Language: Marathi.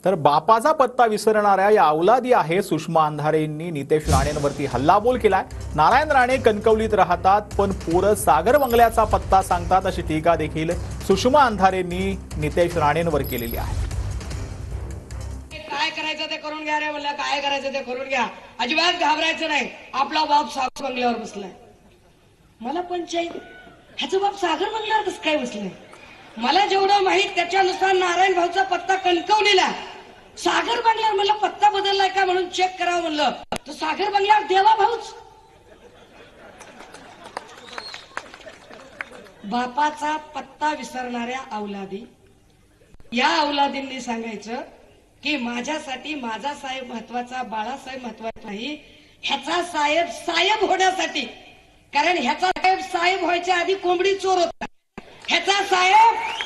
तर बापाचा पत्ता विसरणाऱ्या या अवलादी आहे सुषमा अंधारेंनी नितेश राणेंवरती हल्लाबोल केलाय। नारायण राणे कणकवलीत राहतात पण पोरं सागर बंगल्याचा पत्ता सांगतात अशी टीका देखील सुषमा अंधारेंनी नितेश राणेंवर केलेली आहे। काय करायचं ते करून घ्या रे म्हणलं, काय करायचं ते करून घ्या, अजिबात घाबरायचं नाही। आपला बाप सागर बंगल्यावर बसलाय, मला पंचायत ह्याचं बाप सागर बंगल्यावर कसं काय बसलाय? मला जेवढं माहित त्याच्यानुसार नारायण भाऊचा पत्ता कणकवलीला, सागर बंगल्यावर म्हणलं पत्ता बदललाय का म्हणून चेक करावं म्हणलं, तर सागर बंगल्यावर देवा भाऊच। बापाचा पत्ता विसरणाऱ्या अवलादी, या अवलादींनी सांगायचं की माझ्यासाठी माझा साहेब महत्वाचा, बाळासाहेब महत्वाचा नाही, ह्याचा साहेब साहेब होण्यासाठी, कारण ह्याचा साहेब साहेब व्हायच्या आधी कोंबडी चोर होता, ह्याचा साहेब